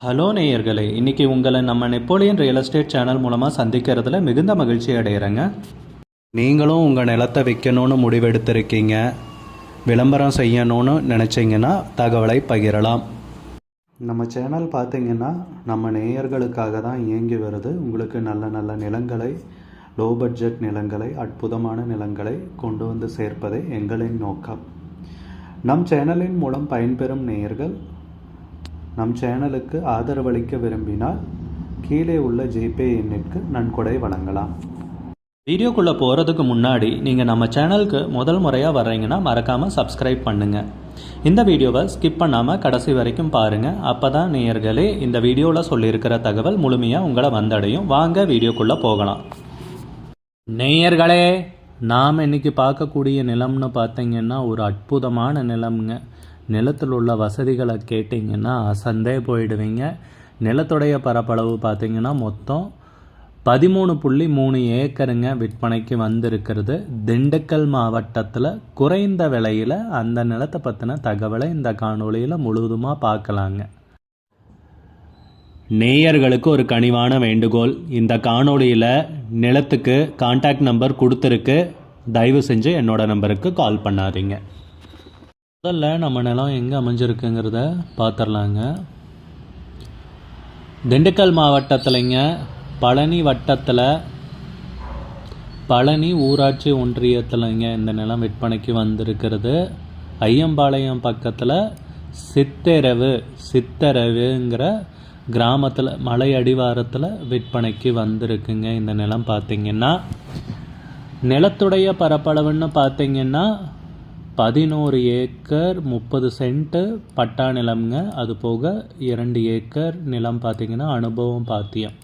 Hello நேயர்களே, இன்றைக்கி உங்களை நம்ம நெப்போலியன் ரியல் எஸ்டேட் சேனல் மூலமாக சந்திக்கிறதுல மிகுந்த மகிழ்ச்சி அடைகிறேங்க. நீங்களும் உங்கள் நிலத்தை விற்கணும்னு முடிவெடுத்திருக்கீங்க, விளம்பரம் செய்யணும்னு நினச்சிங்கன்னா தகவலை பகிரலாம். நம்ம சேனல் பார்த்திங்கன்னா நம்ம நேயர்களுக்காக தான் இயங்கி வருது. உங்களுக்கு நல்ல நல்ல நிலங்களை, லோ பட்ஜெட் நிலங்களை, அற்புதமான நிலங்களை கொண்டு வந்து சேர்ப்பதே எங்களின் நோக்கம். நம் சேனலின் மூலம் பயன்பெறும் நேயர்கள் நம் சேனலுக்கு ஆதரவளிக்க விரும்பினால் கீழே உள்ள ஜிபே எண்ணிற்கு நன்கொடை வழங்கலாம். வீடியோக்குள்ளே போகிறதுக்கு முன்னாடி நீங்கள் நம்ம சேனலுக்கு முதல் முறையாக வர்றீங்கன்னா மறக்காமல் சப்ஸ்கிரைப் பண்ணுங்கள். இந்த வீடியோவை ஸ்கிப் பண்ணாமல் கடைசி வரைக்கும் பாருங்கள். அப்போ தான் நேயர்களே இந்த வீடியோவில் சொல்லியிருக்கிற தகவல் முழுமையாக உங்களை வந்தடையும். வாங்க வீடியோக்குள்ளே போகலாம். நேயர்களே, நாம் இன்றைக்கி பார்க்கக்கூடிய நிலம்னு பார்த்தீங்கன்னா ஒரு அற்புதமான நிலம்ங்க. நிலத்தில் உள்ள வசதிகளை கேட்டிங்கன்னா அசந்தே போயிடுவீங்க. நிலத்துடைய பரப்பளவு பார்த்திங்கன்னா மொத்தம் 13.3 ஏக்கருங்க விற்பனைக்கு வந்திருக்கிறது. திண்டுக்கல் மாவட்டத்தில் குறைந்த விலையில் அந்த நிலத்தை பற்றின தகவலை இந்த காணொளியில் முழுவதுமாக பார்க்கலாங்க. நேயர்களுக்கு ஒரு கனிவான வேண்டுகோள், இந்த காணொளியில் நிலத்துக்கு கான்டாக்ட் நம்பர் கொடுத்துருக்கு, தயவு செஞ்சு என்னோட நம்பருக்கு கால் பண்ணாதீங்க. முதல்ல நம்ம நிலம் எங்கே அமைஞ்சிருக்குங்கிறத பார்த்துடலாங்க. திண்டுக்கல் மாவட்டத்தில்ங்க, பழனி வட்டத்தில் பழனி ஊராட்சி ஒன்றியத்தில்ங்க இந்த நிலம் விற்பனைக்கு வந்திருக்கிறது. ஐயம்பாளையம் பக்கத்தில் சித்தரவுங்கிற கிராமத்தில் மலை அடிவாரத்தில் விற்பனைக்கு வந்திருக்குங்க. இந்த நிலம் பார்த்திங்கன்னா நிலத்துடைய பரப்பளவுன்னு பார்த்திங்கன்னா 11 ஏக்கர் 30 சென்ட்டு பட்டா நிலம்ங்க. அது போக 2 ஏக்கர் நிலம் பார்த்திங்கன்னா அனுபவம் பாத்தியம்.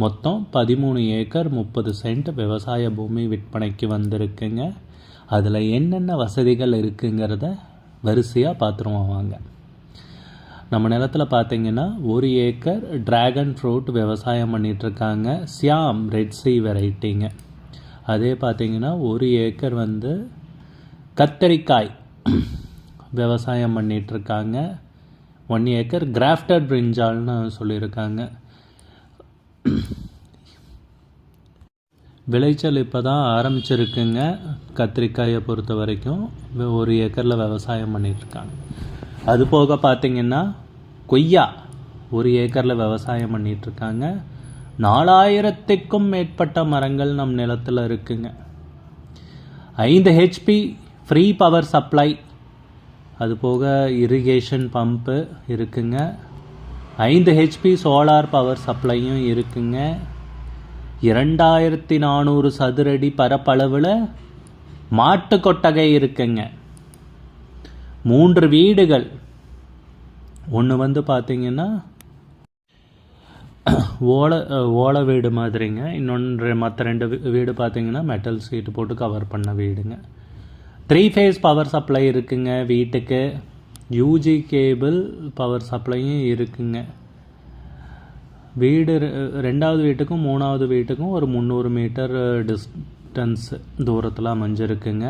மொத்தம் 13 ஏக்கர் 30 சென்ட் விவசாய பூமி விற்பனைக்கு வந்திருக்குங்க. அதில் என்னென்ன வசதிகள் இருக்குங்கிறத வரிசையாக பார்த்துருவோம் வாங்க. நம்ம நிலத்தில் பார்த்திங்கன்னா 1 ஏக்கர் ட்ராகன் ஃப்ரூட் விவசாயம் பண்ணிகிட்ருக்காங்க. சியாம் ரெட் சி வெரைட்டிங்க. அதே பார்த்திங்கன்னா 1 ஏக்கர் கத்தரிக்காய் விவசாயம் பண்ணிகிட்ருக்காங்க. 1 ஏக்கர் கிராஃப்டட் பிரிஞ்சால்னு சொல்லியிருக்காங்க. விளைச்சல் இப்போ தான் ஆரம்பிச்சிருக்குங்க. கத்திரிக்காயை பொறுத்த வரைக்கும் 1 ஏக்கரில் விவசாயம் பண்ணிகிட்ருக்காங்க. அது போக பார்த்திங்கன்னா கொய்யா 1 ஏக்கரில் விவசாயம் பண்ணிகிட்ருக்காங்க. 4000க்கும் மேற்பட்ட மரங்கள் நம் நிலத்தில் இருக்குங்க. 5 ஹெச்பி ஃப்ரீ பவர் சப்ளை, அது போக இரிகேஷன் பம்பு இருக்குங்க. 5 ஹெச்பி சோலார் பவர் சப்ளையும் இருக்குங்க. 2400 சதுரடி பரப்பளவில் மாட்டு கொட்டகை இருக்குங்க. 3 வீடுகள், ஒன்று பார்த்திங்கன்னா ஓலை வீடு மாதிரிங்க. இன்னொன்று மற்ற 2 வீடு பார்த்திங்கன்னா மெட்டல் சீட்டு போட்டு கவர் பண்ண வீடுங்க. 3 ஃபேஸ் பவர் சப்ளை இருக்குங்க வீட்டுக்கு. யூஜி கேபிள் பவர் சப்ளையும் இருக்குங்க. வீடு 2வது வீட்டுக்கும் 3வது வீட்டுக்கும் ஒரு 300 மீட்டர் டிஸ்டன்ஸ் தூரத்தில் அமைஞ்சிருக்குங்க.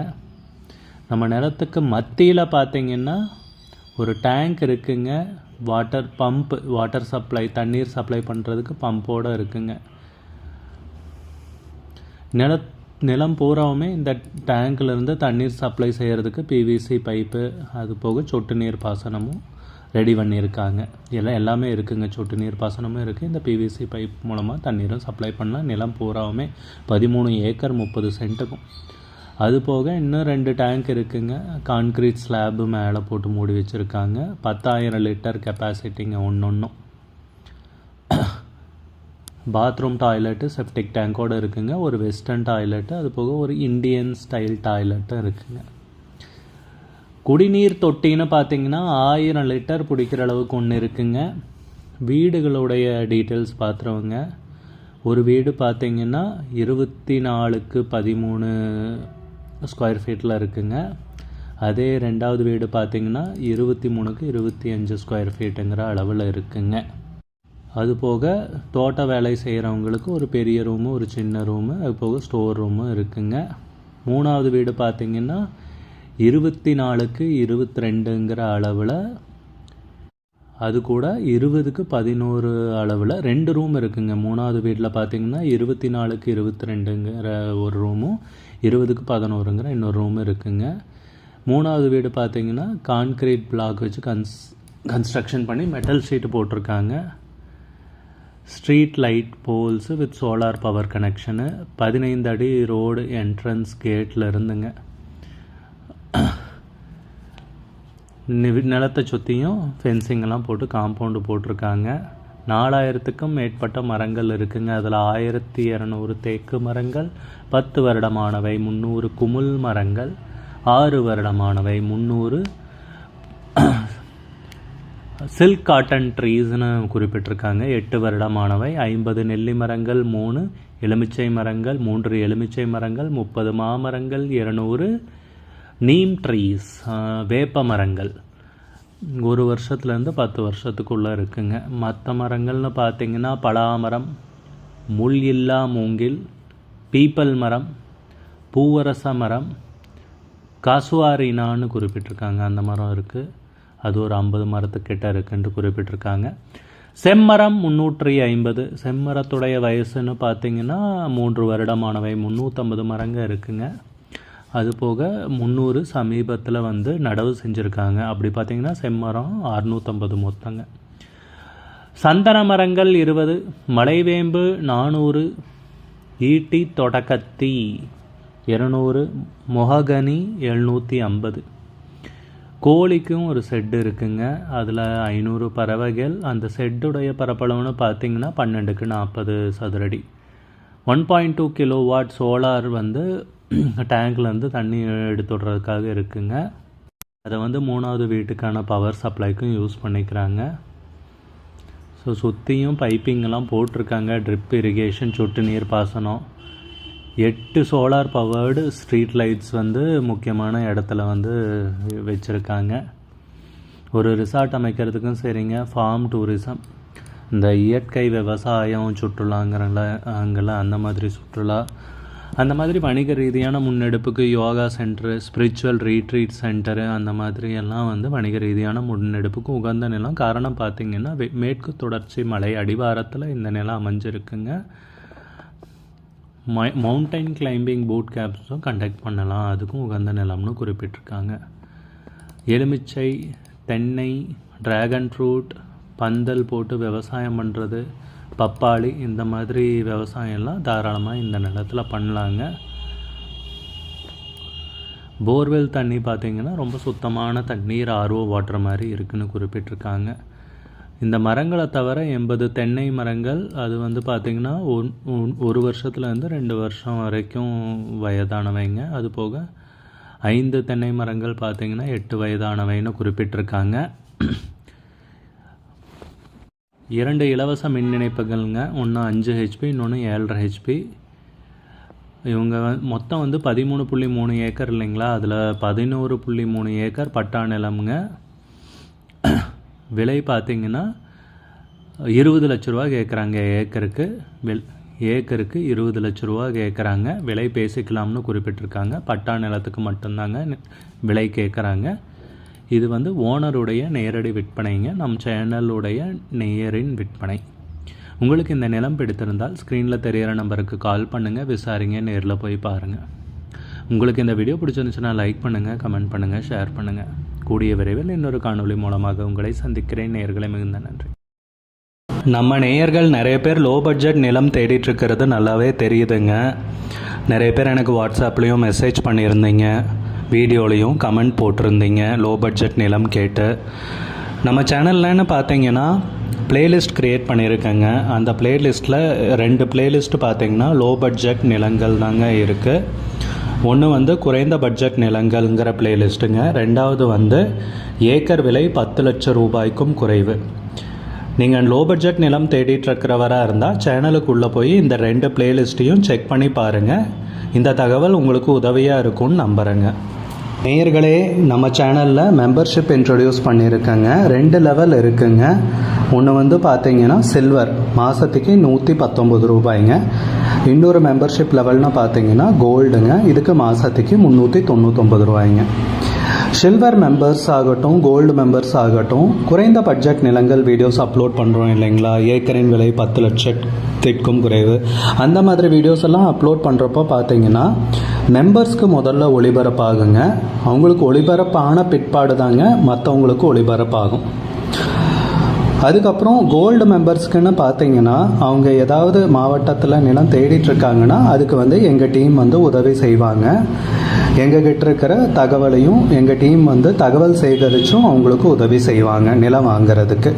நம்ம நிலத்துக்கு மத்தியில் பார்த்திங்கன்னா ஒரு டேங்க் இருக்குங்க. வாட்டர் சப்ளை, தண்ணீர் சப்ளை பண்ணுறதுக்கு பம்போடு இருக்குங்க. நிலம் பூராவுமே இந்த டேங்க்லேருந்து தண்ணீர் சப்ளை செய்கிறதுக்கு பிவிசி பைப்பு, அது போக சொட்டு நீர் பாசனமும் ரெடி பண்ணியிருக்காங்க. எல்லாமே இருக்குங்க. சொட்டு நீர் பாசனமும் இருக்குது. இந்த பிவிசி பைப் மூலமாக தண்ணீரும் சப்ளை பண்ணலாம். நிலம் பூராவுமே 13 ஏக்கர் 30 சென்ட்டுக்கும். அது போக இன்னும் 2 டேங்க் இருக்குங்க. கான்க்ரீட் ஸ்லாப்பு மேலே போட்டு மூடி வச்சுருக்காங்க. 10,000 லிட்டர் கெப்பாசிட்டிங்க ஒன்றும். பாத்ரூம் டாய்லெட்டு செப்டிக் டேங்கோடு இருக்குங்க. ஒரு வெஸ்டர்ன் டாய்லெட்டு, அது போக ஒரு இந்தியன் ஸ்டைல் டாய்லெட்டும் இருக்குங்க. குடிநீர் தொட்டின்னு பார்த்திங்கன்னா 1000 லிட்டர் பிடிக்கிற அளவுக்கு ஒன்று இருக்குங்க. வீடுகளுடைய டீட்டெயில்ஸ் பார்த்துருவோங்க. ஒரு வீடு பார்த்திங்கன்னா 24x13 ஸ்கொயர் ஃபீட்டில் இருக்குங்க. அதே 2வது வீடு பார்த்திங்கன்னா 23x25 ஸ்கொயர் ஃபீட்டுங்கிற அளவில் இருக்குங்க. அதுபோக தோட்ட வேலை செய்கிறவங்களுக்கு ஒரு பெரிய ரூமு, ஒரு சின்ன ரூமு, அது போக ஸ்டோர் ரூமும் இருக்குங்க. 3வது வீடு பார்த்திங்கன்னா 24x22ங்கிற அளவில் அது கூட 20க்கு 11 அளவில் 2 ரூம் இருக்குங்க. 3வது வீட்டில் பார்த்தீங்கன்னா 24க்கு 22ங்கிற ஒரு ரூமும் 20க்கு 11ங்கிற இன்னொரு ரூம் இருக்குங்க. 3வது வீடு பார்த்தீங்கன்னா கான்க்ரீட் பிளாக் வச்சு கன்ஸ்ட்ரக்ஷன் பண்ணி மெட்டல் ஷீட்டு போட்டிருக்காங்க. Street light poles with solar power connection, 15 அடி ரோடு என்ட்ரன்ஸ் கேட்டில் இருந்துங்க. நிலத்தை சுற்றியும் ஃபென்சிங்கெல்லாம் போட்டு காம்பவுண்டு போட்டிருக்காங்க. 4000க்கும் மேற்பட்ட மரங்கள் இருக்குங்க. அதில் 1200 தேக்கு மரங்கள், 10 வருடமானவை 300 குமுல் மரங்கள், 6 வருடமானவை 300 சில்க் காட்டன் ட்ரீஸ்னு குறிப்பிட்டிருக்காங்க. 8 வருடமானவை 50 நெல்லி மரங்கள், 3 எலுமிச்சை மரங்கள், 3 எலுமிச்சை மரங்கள், 30 மாமரங்கள், 200 நீம் ட்ரீஸ் வேப்ப மரங்கள் 1 வருஷத்துலேருந்து 10 வருஷத்துக்குள்ளே இருக்குங்க. மற்ற மரங்கள்னு பார்த்திங்கன்னா பலாமரம், முள் இல்லா மூங்கில், பீப்பல் மரம், பூவரச மரம், காசுவாரினான்னு குறிப்பிட்டிருக்காங்க. அந்த மரம் இருக்குது. அது ஒரு 50 மரத்துக்கிட்ட இருக்குன்ட்டு குறிப்பிட்டிருக்காங்க. செம்மரம் 350. செம்மரத்துடைய வயசுன்னு பார்த்திங்கன்னா 3 வருடமானவை 350 மரங்க இருக்குங்க. அது போக 300 சமீபத்தில் வந்து நடவு செஞ்சுருக்காங்க. அப்படி பார்த்திங்கன்னா செம்மரம் 650 மொத்தங்க. சந்தன மரங்கள் 20, மலைவேம்பு 400, ஈட்டி தொடக்கத்தி 200, மொஹகனி 750. கோழிக்கும் ஒரு செட்டு இருக்குங்க. அதில் 500 பறவைகள். அந்த செட்டுடைய பரப்பளவுன்னு பார்த்திங்கன்னா 12க்கு 40 சதுரடி. 1.2 கிலோவாட் சோலார் வந்து டேங்க்லேருந்து தண்ணி எடுத்து விடுறதுக்காக இருக்குங்க. அதை வந்து 3வது வீட்டுக்கான பவர் சப்ளைக்கும் யூஸ் பண்ணிக்கிறாங்க. ஸோ சுற்றியும் பைப்பிங்கெல்லாம் போட்டிருக்காங்க. ட்ரிப் இரிகேஷன், சொட்டு நீர் பாசனம். 8 சோலார் பவர்டு ஸ்ட்ரீட் லைட்ஸ் வந்து முக்கியமான இடத்துல வந்து வச்சுருக்காங்க. ஒரு ரிசார்ட் அமைக்கிறதுக்கும் சரிங்க. ஃபார்ம் டூரிசம், இந்த இயற்கை விவசாயம் சுற்றுலாங்கிறல அங்கெல்லாம் அந்த மாதிரி சுற்றுலா, அந்த மாதிரி வணிக ரீதியான முன்னெடுப்புக்கு yoga centre, spiritual retreat centre, அந்த மாதிரி எல்லாம் வந்து வணிக ரீதியான முன்னெடுப்புக்கு உகந்த நிலம். காரணம் பார்த்திங்கன்னா மேற்கு தொடர்ச்சி மலை அடிவாரத்தில் இந்த நிலம் அமைஞ்சிருக்குங்க. மவுண்டைன் கிளைம்பிங் பூட் கேம்ப்ஸும் கண்டக்ட் பண்ணலாம். அதுக்கும் உகந்த நிலம்னு குறிப்பிட்டிருக்காங்க. எலுமிச்சை, தென்னை, ட்ராகன் ஃப்ரூட், பந்தல் போட்டு விவசாயம் பண்ணுறது, பப்பாளி, இந்த மாதிரி விவசாயம்லாம் தாராளமாக இந்த நிலத்தில் பண்ணலாங்க. போர்வெல் தண்ணி பார்த்திங்கன்னா ரொம்ப சுத்தமான தண்ணீர், ஆர்ஓ வாட்டர் மாதிரி இருக்குதுன்னு குறிப்பிட்டிருக்காங்க. இந்த மரங்களை தவிர 80 தென்னை மரங்கள், அது வந்து பார்த்திங்கன்னா 1 வருஷத்துலேருந்து 2 வருஷம் வரைக்கும் வயதானவைங்க. அது போக 5 தென்னை மரங்கள் பார்த்திங்கன்னா 8 வயதானவைன்னு குறிப்பிட்டிருக்காங்க. 2 இலவச மின் இணைப்புகள்ங்க. ஒன்று 5 HP, இன்னொன்று 7.5 HP. இவங்க மொத்தம் வந்து 13.3 ஏக்கர் இல்லைங்களா. அதில் 11.3 ஏக்கர் பட்டா நிலம்ங்க. விலை பார்த்திங்கன்னா 20 லட்ச ரூபா கேட்குறாங்க ஏக்கருக்கு. ஏக்கருக்கு 20 லட்ச ரூபா கேட்குறாங்க. விலை பேசிக்கலாம்னு குறிப்பிட்டிருக்காங்க. பட்டா நிலத்துக்கு மட்டும்தாங்க விலை கேட்குறாங்க. இது வந்து ஓனருடைய நேரடி விற்பனைங்க. நம் சேனலுடைய நேயரின் விற்பனை. உங்களுக்கு இந்த நிலம் பிடித்திருந்தால் ஸ்க்ரீனில் தெரிகிற நம்பருக்கு கால் பண்ணுங்கள், விசாரிங்க, நேரில் போய் பாருங்கள். உங்களுக்கு இந்த வீடியோ பிடிச்சிருந்துச்சுன்னா லைக் பண்ணுங்கள், கமெண்ட் பண்ணுங்கள், ஷேர் பண்ணுங்கள். கூடிய விரைவில் இன்னொரு காணொளி மூலமாக உங்களை சந்திக்கிறேன். நேயர்களை மிகுந்த நன்றி. நம்ம நேயர்கள் நிறைய பேர் லோ பட்ஜெட் நிலம் தேடிட்டுருக்கிறது நல்லாவே தெரியுதுங்க. நிறைய பேர் எனக்கு வாட்ஸ்அப்லேயும் மெசேஜ் பண்ணியிருந்தீங்க, வீடியோலையும் கமெண்ட் போட்டிருந்தீங்க லோ பட்ஜெட் நிலம் கேட்டு. நம்ம சேனல்லன்னு பார்த்தீங்கன்னா ப்ளேலிஸ்ட் க்ரியேட் பண்ணியிருக்கேங்க. அந்த ப்ளேலிஸ்ட்டில் 2 ப்ளேலிஸ்ட்டு பார்த்தீங்கன்னா லோ பட்ஜெட் நிலங்கள் தாங்க இருக்குது. ஒன்று வந்து குறைந்த பட்ஜெட் நிலங்கள்ங்கிற ப்ளேலிஸ்ட்டுங்க. 2வது வந்து ஏக்கர் விலை 10 லட்சம் ரூபாய்க்கும் குறைவு. நீங்கள் லோ பட்ஜெட் நிலம் தேடிட்டுருக்கிறவராக இருந்தால் சேனலுக்குள்ளே போய் இந்த 2 ப்ளேலிஸ்ட்டையும் செக் பண்ணி பாருங்கள். இந்த தகவல் உங்களுக்கு உதவியாக இருக்கும்னு நம்புகிறேங்க. நேயர்களே, நம்ம சேனலில் மெம்பர்ஷிப் இன்ட்ரடியூஸ் பண்ணியிருக்கேங்க. 2 லெவல் இருக்குங்க. ஒன்று வந்து பார்த்தீங்கன்னா சில்வர், மாதத்துக்கு 119 ரூபாய்ங்க. இன்னொரு மெம்பர்ஷிப் லெவல்னு பார்த்தீங்கன்னா கோல்டுங்க. இதுக்கு மாதத்துக்கு 399 ரூபாய்ங்க. சில்வர் மெம்பர்ஸ் ஆகட்டும், கோல்டு மெம்பர்ஸ் ஆகட்டும், குறைந்த பட்ஜெட் நிலங்கள் வீடியோஸ் அப்லோட் பண்ணுறோம் இல்லைங்களா, ஏக்கரின் விலை 10 லட்சத்திற்கும் குறைவு, அந்த மாதிரி வீடியோஸ் எல்லாம் அப்லோட் பண்ணுறப்போ பார்த்தீங்கன்னா மெம்பர்ஸ்க்கு முதல்ல ஒளிபரப்பாகுங்க. அவங்களுக்கு ஒளிபரப்பான பிற்பாடு தாங்க மற்றவங்களுக்கு ஒளிபரப்பாகும். அதுக்கப்புறம் கோல்டு மெம்பர்ஸ்க்குன்னு பார்த்தீங்கன்னா அவங்க ஏதாவது மாவட்டத்தில் நிலம் தேடிட்டுருக்காங்கன்னா அதுக்கு எங்கள் டீம் உதவி செய்வாங்க. எங்ககிட்ட இருக்கிற தகவலையும் எங்கள் டீம் தகவல் சேகரித்தும் அவங்களுக்கு உதவி செய்வாங்க நிலம் வாங்கிறதுக்கு.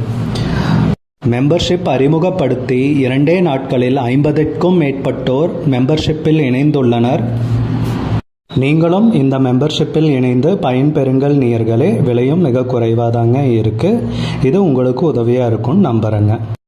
மெம்பர்ஷிப் அறிமுகப்படுத்தி 2 நாட்களில் 50க்கும் மேற்பட்டோர் மெம்பர்ஷிப்பில் இணைந்துள்ளனர். நீங்களும் இந்த மெம்பர்ஷிப்பில் இணைந்து பயன்பெறுங்கள் நேயர்களே. விலையும் மிக குறைவாதாங்க இருக்குது. இது உங்களுக்கு உதவியாக இருக்கும்னு நம்புகிறேங்க.